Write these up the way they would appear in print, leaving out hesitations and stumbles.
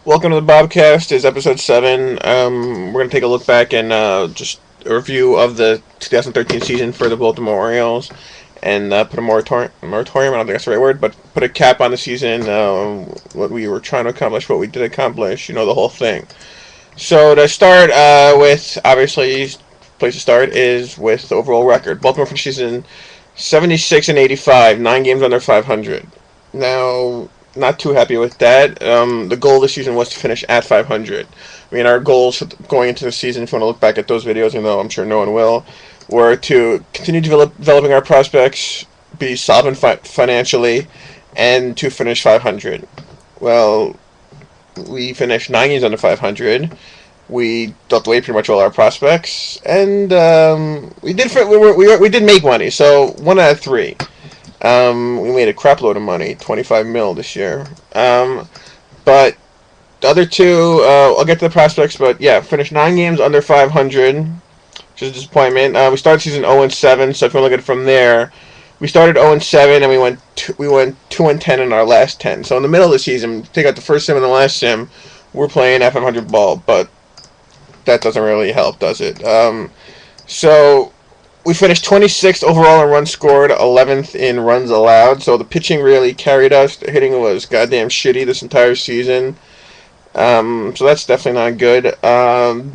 Welcome to the Bobcast. It's episode 7. We're going to take a look back and just a review of the 2013 season for the Baltimore Orioles and put a moratorium, I don't think that's the right word, but put a cap on the season, what we were trying to accomplish, what we did accomplish, the whole thing. So to start with, obviously, place to start is with the overall record. Baltimore finished season 76-85, 9 games under 500. Now, not too happy with that. The goal this season was to finish at 500. I mean, our goals going into the season, if you want to look back at those videos, even though I'm sure no one will, were to continue developing our prospects, be solvent financially, and to finish 500. Well, we finished 9 games under 500. We dealt away pretty much all our prospects, and we did make money. So 1 out of 3. We made a crap load of money, 25 mil this year. But the other two, I'll get to the prospects, but yeah, finished 9 games under 500, which is a disappointment. We started season 0-7, so if you want to look at it from there, we started 0-7 and we went 2-10 in our last 10. So in the middle of the season, take out the first sim and the last sim, we're playing at 500 ball, but that doesn't really help, does it? So we finished 26th overall in runs scored, 11th in runs allowed. So the pitching really carried us. The hitting was goddamn shitty this entire season. So that's definitely not good.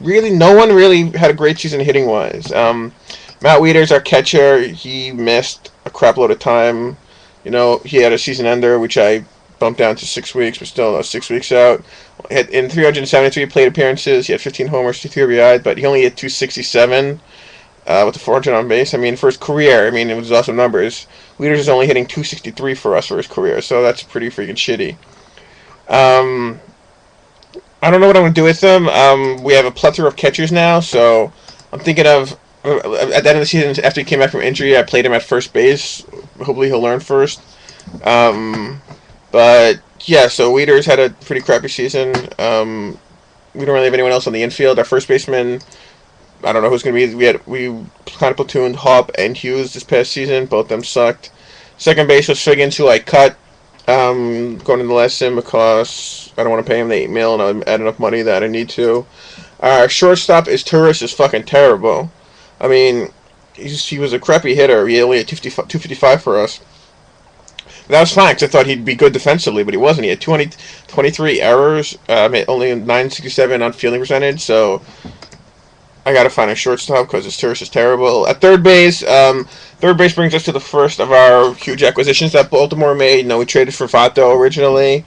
Really, no one really had a great season hitting wise. Matt Wieters, our catcher, he missed a crap load of time. He had a season ender, which I bumped down to 6 weeks, but still 6 weeks out. In 373 plate appearances, he had 15 homers, 2 RBI, but he only hit 267. With the 400 on base. I mean, for his career, it was awesome numbers. Wieters is only hitting 263 for us for his career, so that's pretty freaking shitty. I don't know what I'm going to do with them. We have a plethora of catchers now, so I'm thinking of, at the end of the season, after he came back from injury, I played him at first base. Hopefully he'll learn first. But, yeah, so Wieters had a pretty crappy season. We don't really have anyone else on the infield. Our first baseman, I don't know who's going to be. We kind of platooned Hop and Hughes this past season. Both of them sucked. Second base was Figgins, who I cut going in the last sim because I don't want to pay him the $8 million and I'm adding enough money that I need to. Our shortstop is Turris is fucking terrible. I mean, he was a crappy hitter. He only had 255 for us. That was fine because I thought he'd be good defensively, but he wasn't. He had 23 errors, only 967 on fielding percentage, so I gotta find a shortstop because his Turris is terrible. At third base brings us to the first of our huge acquisitions that Baltimore made. We traded for Vato originally,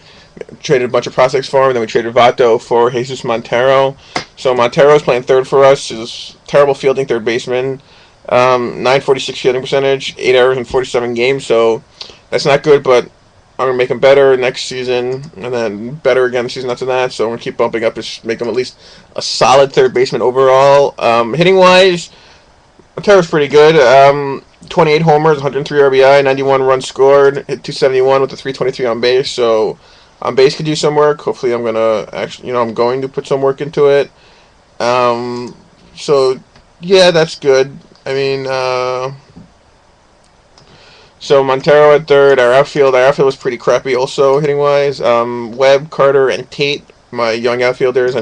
traded a bunch of prospects for him, and then we traded Vato for Jesus Montero. So Montero's playing third for us. He's terrible fielding third baseman. 946 fielding percentage, 8 errors in 47 games. So that's not good, but I'm going to make him better next season, and then better again the season after that. So I'm going to keep bumping up to make him at least a solid third baseman overall. Hitting-wise, Montero's pretty good. 28 homers, 103 RBI, 91 runs scored, hit 271 with a 323 on base. So on base could do some work. Hopefully I'm going to I'm going to put some work into it. So, yeah, that's good. So Montero at third. Our outfield was pretty crappy also hitting-wise. Webb, Carter, and Tate, my young outfielders.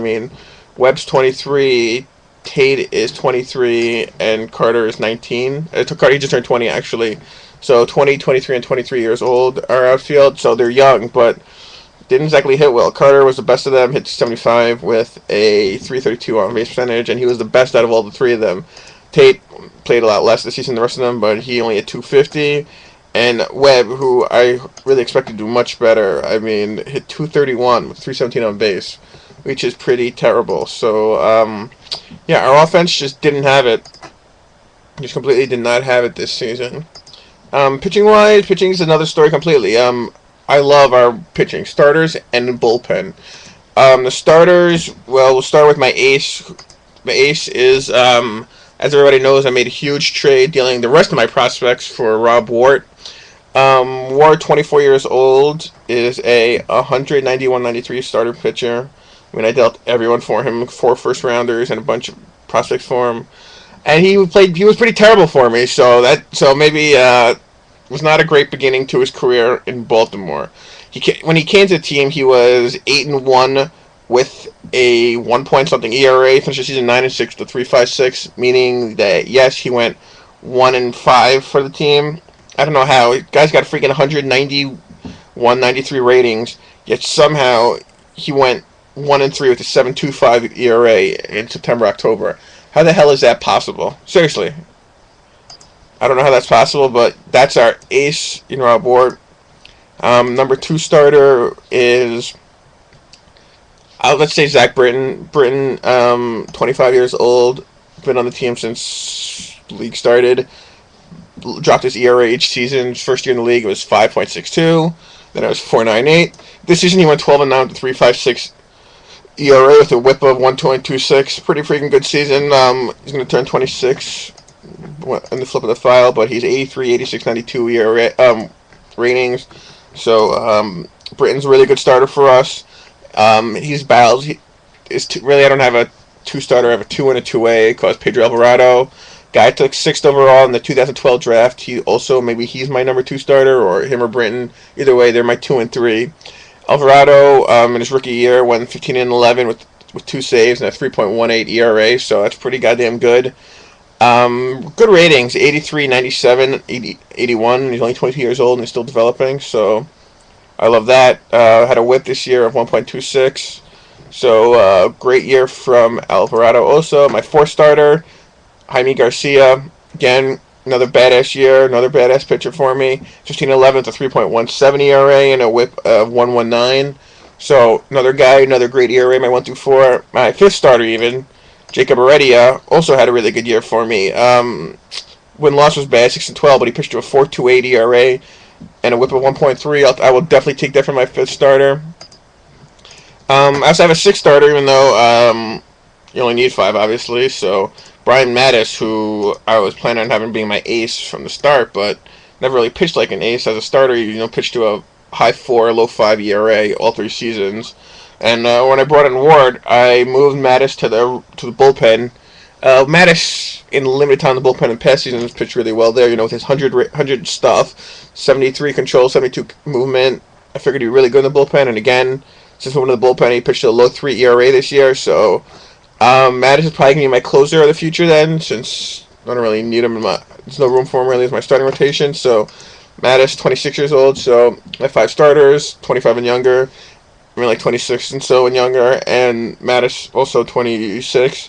Webb's 23, Tate is 23, and Carter is 19. Carter, he just turned 20, actually. So 20, 23, and 23 years old, our outfield. So they're young, but didn't exactly hit well. Carter was the best of them, hit 75 with a 332 on-base percentage, and he was the best out of all the three of them. Tate played a lot less this season than the rest of them, but he only hit 250. And Webb, who I really expected to do much better, hit 231 with 317 on base, which is pretty terrible. So, yeah, our offense just didn't have it. Just completely did not have it this season. Pitching-wise, pitching is another story completely. I love our pitching, starters and bullpen. The starters, well, we'll start with my ace. My ace is, as everybody knows, I made a huge trade dealing the rest of my prospects for Rob Wart. Ward, 24 years old, is a 191-93 starter pitcher. I dealt everyone for him, 4 first-rounders and a bunch of prospects for him. And he was pretty terrible for me, so maybe was not a great beginning to his career in Baltimore. When he came to the team, he was 8-1 with a 1 point something ERA. Finished the season 9-6 to 3.56, meaning that yes, he went 1-5 for the team. I don't know how. Guy's got freaking 191, 93 ratings, yet somehow he went 1-3 with a 7.25 ERA in September, October. How the hell is that possible? Seriously. I don't know how that's possible, but that's our ace, our board. Number 2 starter is, let's say Zach Britton. Britton, 25 years old, been on the team since the league started. Dropped his ERA each season. His first year in the league, it was 5.62. Then it was 4.98. This season he went 12-9 to 3.56 ERA with a WHIP of 1.26. Pretty freaking good season. He's going to turn 26 in the flip of the file, but he's 83, 86, 92 ERA ratings. So Britton's a really good starter for us. He's battled. Really, I don't have a 2 starter. I have a 2 and a 2A because Pedro Alvarado, guy took 6th overall in the 2012 draft. Maybe he's my number 2 starter, or him or Britton. Either way, they're my 2 and 3. Alvarado, in his rookie year, went 15-11 with 2 saves and a 3.18 ERA, so that's pretty goddamn good. Good ratings, 83, 97, 80, 81. He's only 22 years old and he's still developing, so I love that. Had a WHIP this year of 1.26, so great year from Alvarado. Also, my 4th starter, Jaime Garcia, again, another badass year, another badass pitcher for me. 15-11 with a 3.17 ERA and a WHIP of 1.19. So another guy, another great ERA, my 1 through 4. My 5th starter even, Jacob Heredia, also had a really good year for me. Win-loss was bad, 6-12, but he pitched to a 4.28 ERA and a WHIP of 1.3. I will definitely take that for my 5th starter. I also have a 6th starter, even though you only need 5, obviously. So Brian Mattis, who I was planning on having being my ace from the start, but never really pitched like an ace. As a starter, pitched to a high 4, low 5 ERA all 3 seasons. And when I brought in Ward, I moved Mattis to the bullpen. Mattis, in limited time in the bullpen in past seasons, pitched really well there, with his 100 stuff, 73 control, 72 movement. I figured he'd be really good in the bullpen, and again, since moving to the bullpen, he pitched a low 3 ERA this year, so Mattis is probably going to be my closer of the future then, since I don't really need him there's no room for him really as my starting rotation. So Mattis, 26 years old, so I have 5 starters, 25 and younger. Like 26 and so and younger, and Mattis also 26.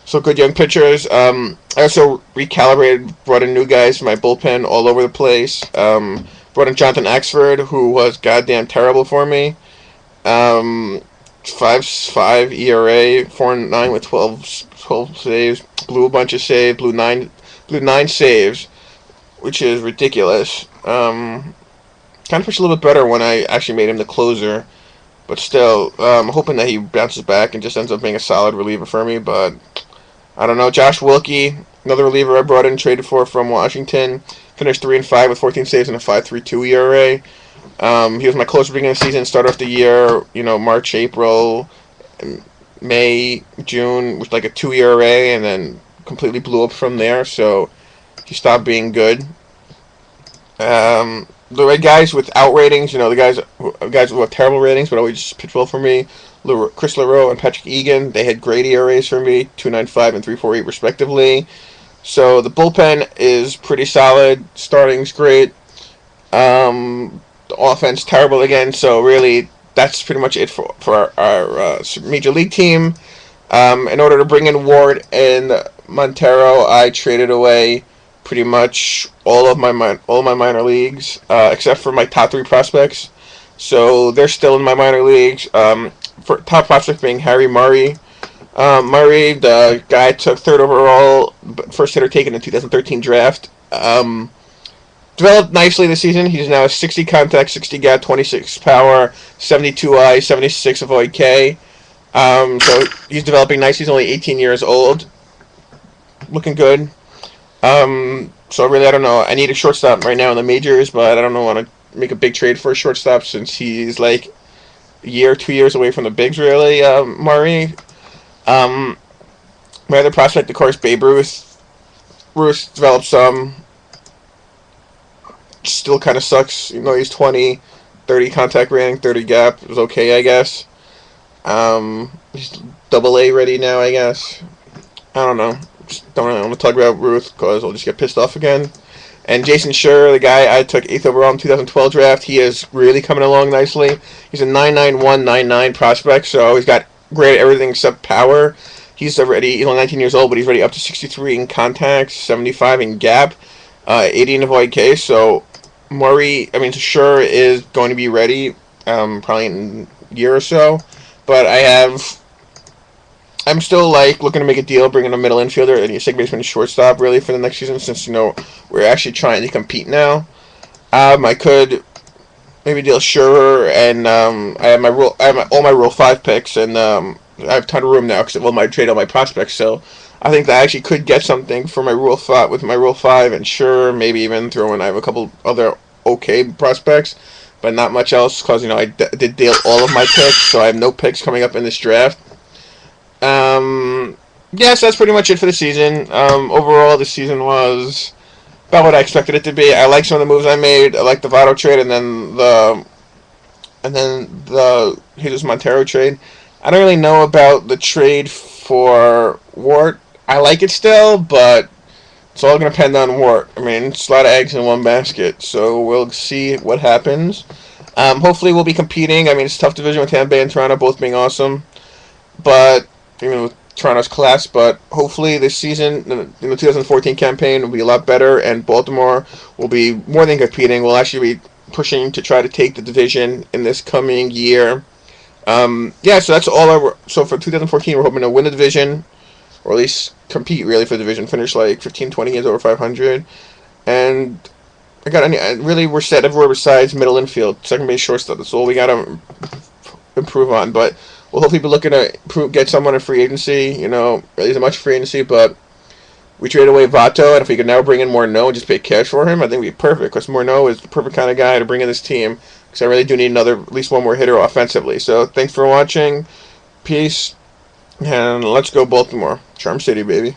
So good young pitchers. I also recalibrated, brought in new guys for my bullpen all over the place. Brought in Jonathan Axford, who was goddamn terrible for me. 5.5 ERA, 4.9 with 12 saves. Blew a bunch of saves. Blew nine saves, which is ridiculous. Kind of pitched a little bit better when I actually made him the closer. But still, I'm hoping that he bounces back and just ends up being a solid reliever for me. But I don't know. Josh Wilkie, another reliever I brought in, traded for from Washington. Finished 3-5 with 14 saves and a 5.32 ERA. He was my closer beginning of the season. Started off the year, March, April, May, June with like a 2 ERA, and then completely blew up from there. So he stopped being good. The right guys without ratings, the guys who have terrible ratings but always pitch well for me, Chris LaRoe and Patrick Egan, they had great ERAs for me, 2.95 and 3.48 respectively. So the bullpen is pretty solid. Starting's great. The offense terrible again. So really, that's pretty much it for our major league team. In order to bring in Ward and Montero, I traded away pretty much all my minor leagues, except for my top 3 prospects. So they're still in my minor leagues. For top prospect being Harry Murray. Murray, the guy took 3rd overall, first hitter taken in the 2013 draft. Developed nicely this season. He's now a 60 contact, 60 gap, 26 power, 72 I, 76 avoid K. So he's developing nice. He's only 18 years old. Looking good. So really, I don't know. I need a shortstop right now in the majors, but I don't want to make a big trade for a shortstop since he's like a year, 2 years away from the bigs, really, Murray. My other prospect, of course, Babe Ruth. Ruth developed some. Still kind of sucks. He's 20, 30 contact rating, 30 gap. It was okay, I guess. He's double A ready now, I guess. I don't know. Just don't really want to talk about Ruth because I'll just get pissed off again. And Jason Schur, the guy I took 8th overall in 2012 draft, he is really coming along nicely. He's a 99199 prospect, so he's got great at everything except power. He's only 19 years old, but he's already up to 63 in contact, 75 in gap, 80 in avoid case. So Schur is going to be ready probably in a year or so. But I'm still looking to make a deal, bringing a middle infielder and a second baseman and shortstop really for the next season, since we're actually trying to compete now. I could maybe deal Scherzer, and I have all my Rule 5 picks, and I have a ton of room now because I trade all my prospects. So I think that I actually could get something for my Rule 5 with my Rule 5 and Scherzer, maybe even throw in. I have a couple other okay prospects, but not much else because I did deal all of my picks, so I have no picks coming up in this draft. Yes, that's pretty much it for the season. Overall, the season was about what I expected it to be. I like some of the moves I made. I like the Votto trade, and then the Jesus Montero trade. I don't really know about the trade for Wart. I like it still, but it's all going to depend on Wart. I mean, it's a lot of eggs in one basket, so we'll see what happens. Hopefully, we'll be competing. I mean, it's a tough division with Tampa Bay and Toronto both being awesome, but even with Toronto's class, but hopefully this season, in the 2014 campaign, will be a lot better, and Baltimore will be more than competing. We'll actually be pushing to try to take the division in this coming year. So that's all. So for 2014, we're hoping to win the division, or at least compete really for the division, finish 15, 20 games over 500, and we're set everywhere besides middle infield, second base, shortstop. That's all we got to improve on, but we'll hopefully be looking to get someone in free agency. Really isn't much free agency, but we traded away Votto, and if we could now bring in Morneau and just pay cash for him, I think it would be perfect, because Morneau is the perfect kind of guy to bring in this team, because I really do need at least one more hitter offensively. So thanks for watching. Peace, and let's go Baltimore. Charm City, baby.